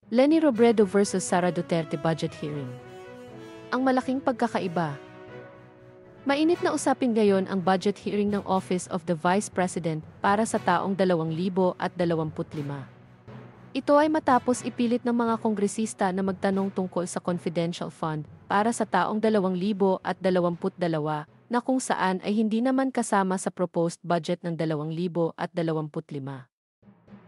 Leni Robredo versus Sara Duterte budget hearing. Ang malaking pagkakaiba. Mainit na usapin ngayon ang budget hearing ng Office of the Vice President para sa taong 2025. Ito ay matapos ipilit ng mga kongresista na magtanong tungkol sa confidential fund para sa taong 2022 na kung saan ay hindi naman kasama sa proposed budget ng 2025.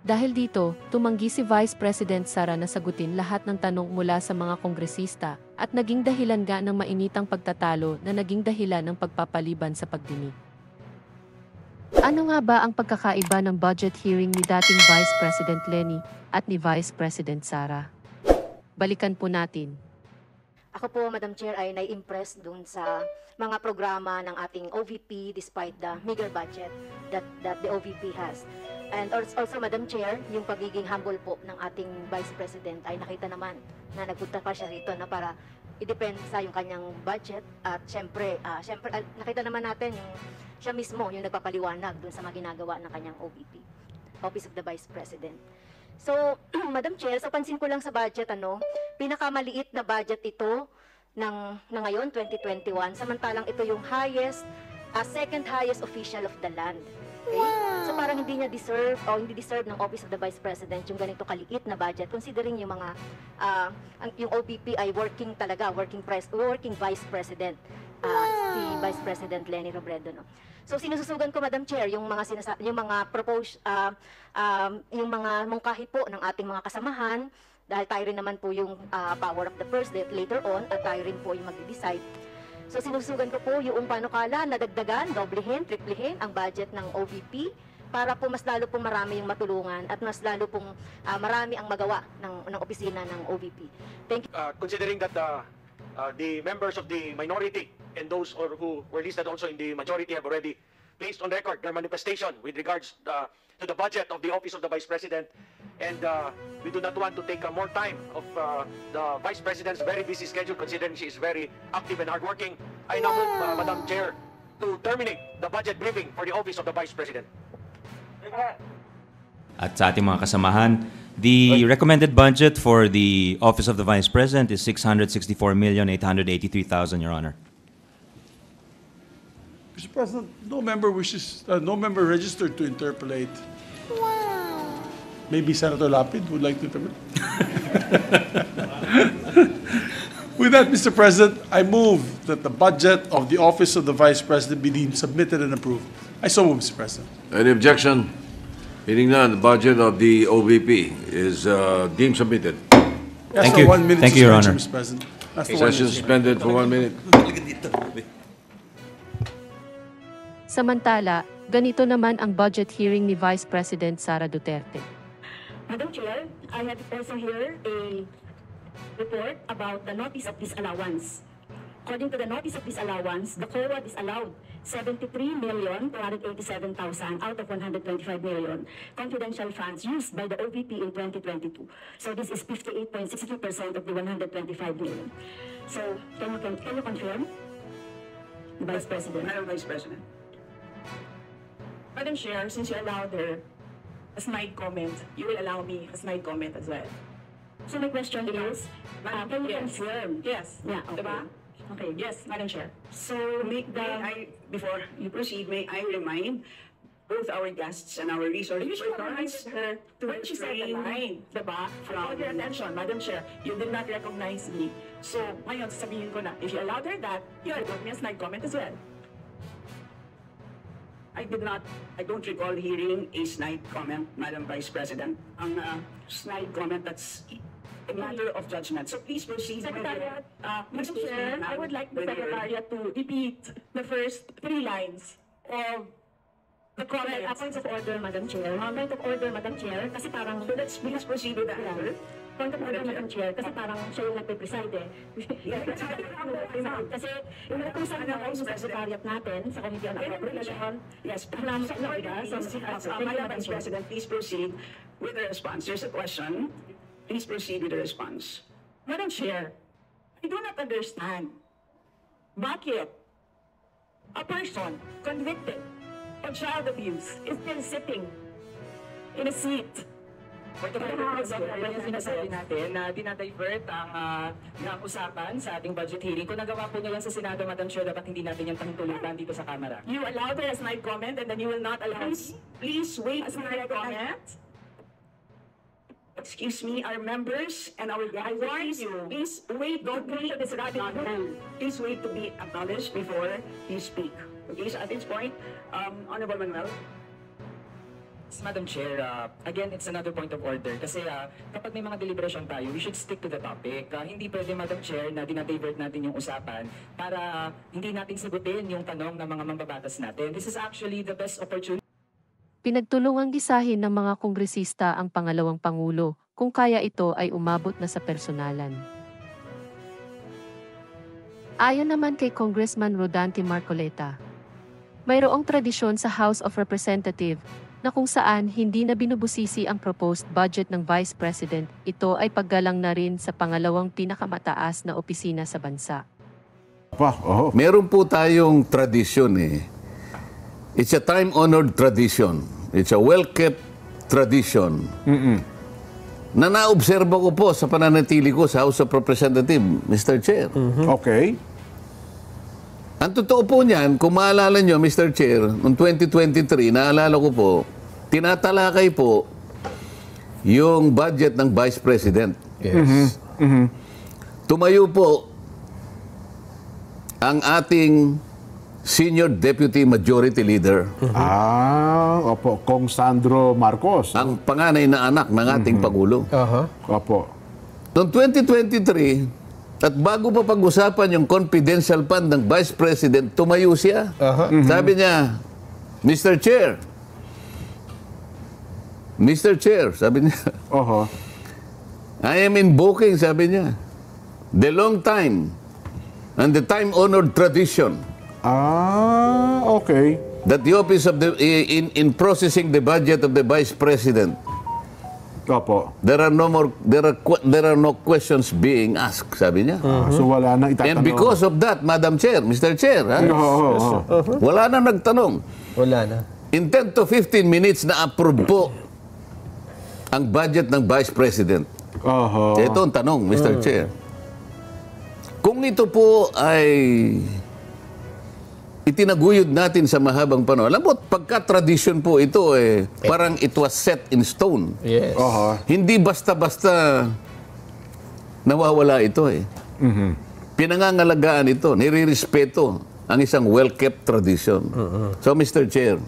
Dahil dito, tumanggi si Vice President Sara na sagutin lahat ng tanong mula sa mga kongresista at naging dahilan nga ng mainitang pagtatalo na naging dahilan ng pagpapaliban sa pagdinig. Ano nga ba ang pagkakaiba ng budget hearing ni dating Vice President Leni at ni Vice President Sara? Balikan po natin. Ako po, Madam Chair, ay nai-impress dun sa mga programa ng ating OVP despite the meager budget that the OVP has. And also, Madam Chair, yung pagiging humble po ng ating Vice President ay nakita naman na nagpunta pa siya rito na para i-depensa yung kanyang budget. At syempre, nakita naman natin yung siya mismo yung nagpapaliwanag dun sa mga ginagawa ng kanyang OVP, Office of the Vice President. So, Madam Chair, sa pansin ko lang sa budget, pinakamaliit na budget ito na ngayon, 2021, samantalang ito yung second highest official of the land. Okay? Wow. So parang hindi deserve ng Office of the Vice President yung ganito kaliit na budget, considering yung mga, yung OVP ay working Vice President, si Vice President Leni Robredo, no? So sinususugan ko, Madam Chair, yung mga mungkahi po ng ating mga kasamahan, dahil tayo rin naman po yung power of the purse later on, at tayo rin po yung mag-decide. So sinusugan ko po yung panukala na dagdagan, doblehin, triplehin ang budget ng OVP para po mas lalo pong marami yung matulungan at mas lalo pong marami ang magawa ng opisina ng OVP. Thank you. Considering that the members of the minority and those who were listed also in the majority have already placed on record their manifestation with regards to the budget of the Office of the Vice President, and we do not want to take more time of the Vice President's very busy schedule, considering she is very active and hardworking. I now move, Madam Chair, to terminate the budget briefing for the Office of the Vice President. At sa ating mga kasamahan, the recommended budget for the Office of the Vice President is 664,883,000, Your Honor. Mr. President, no member registered to interpolate. Wow. Maybe Senator Lapid would like to interpolate. With that, Mr. President, I move that the budget of the Office of the Vice President be deemed submitted and approved. I so move, Mr. President. Any objection? Hearing none, the budget of the OVP is deemed submitted. Yes, Thank sir, you. 1 minute Thank you, Your suspension, Honor. Mr. President. That's the 1 Session minute. suspended for 1 minute. Samantala, ganito naman ang budget hearing ni Vice President Sara Duterte. Madam Chair, I have also here a report about the notice of disallowance. According to the notice of disallowance, the COA disallowed 73,287,000 out of 125 million confidential funds used by the OVP in 2022. So this is 58.62% of the 125 million. So can you confirm, Vice President? Madam Vice President. Madam Chair, since you allowed her a snide comment, you will allow me a snide comment as well. So my question is, can you Yes. confirm? Yes. Yeah, okay. Diba? Okay. Yes, Madam Chair. So Before you proceed, may I remind both our guests and our resource you should persons remind her to when she said the refrain, line, diba? From your attention, Madam Chair, you did not recognize me. So, ngayon, sasabihin ko na, if you allowed her that, you allowed me a snide comment as well. I don't recall hearing a snide comment, Madam Vice President. Ang snide comment, that's a matter of judgment. So please proceed. Secretariat, Please Madam proceed, Chair, I ma'am, would like the with your- Secretariat to repeat the first 3 lines of the comments. Well, point of order, Madam Chair. Point of order, Madam Chair, kasi parang... So let's please proceed with the answer. Point of order, Madam Chair, kasi parang siya yung nagpe-preside eh. Kasi yung nag-usap na kayo sa secretariat natin, sa Committee on Appropriation, Yes, alam sa Madam diba? Vice President, please proceed with the response. There's a question. Please proceed with the response. Madam Chair, I do not understand bakit a person convicted of child abuse is still sitting in a seat Point of order, yan yung sinasabi natin na dinadivert ang usapan sa ating budget hearing. Kung nagawa po niya yan sa Senado, Madam Chair, dapat hindi natin yan pangtulutan dito sa Kamara. You allow the snide comment and then you will not allow... Please wait for the comment. Excuse me, our members and our guys, please wait, don't be please wait to be acknowledged before you speak. Okay, so at this point, Honorable Manuel. Madam Chair, again, it's another point of order kasi kapag may mga deliberation tayo, we should stick to the topic. Hindi pwede, Madam Chair, na dinadivert natin yung usapan para hindi natin sagutin yung tanong ng mga mambabatas natin. This is actually the best opportunity. Pinagtulungang gisahin ng mga kongresista ang pangalawang pangulo kung kaya ito ay umabot na sa personalan. Ayon naman kay Congressman Rodante Marcoleta, mayroong tradisyon sa House of Representatives na kung saan hindi na binubusisi ang proposed budget ng Vice President, ito ay paggalang na rin sa pangalawang pinakamataas na opisina sa bansa. Meron po tayong tradisyon eh. It's a time-honored tradition. It's a well-kept tradition. Na naobserba ko po sa pananatili ko sa House of Representatives, Mr. Chair. Okay. Ang totoo po niyan, kung maalala nyo, Mr. Chair, noong 2023, naalala ko po, tinatalakay po yung budget ng Vice President. Yes. Tumayo po ang ating Senior Deputy Majority Leader. Opo, Kong Sandro Marcos. Ang panganay na anak ng ating Pangulo. Opo. Noong 2023, at bago pa pag-usapan yung confidential fund ng Vice President, tumayo siya. Sabi niya, Mr. Chair, sabi niya, I am invoking, sabi niya, the long time and the time-honored tradition Okay. that the office of the, in processing the budget of the Vice President, Opo. there are no questions being asked, sabi niya. So wala nang itatanong. And because of that, Madam Chair, Mr. Chair, wala na nagtanong. Wala na. In 10 to 15 minutes na approve po ang budget ng Vice President. Ito ang tanong, Mr. Chair. Kung ito po ay itinaguyod natin sa mahabang panahon. Alam mo, pagka-tradition po ito, parang it was set in stone. Yes. Hindi basta-basta nawawala ito Pinangangalagaan ito, nire-respeto ang isang well-kept tradition. So, Mr. Chair,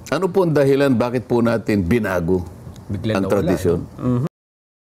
ano po ang dahilan bakit po natin binago ang tradisyon?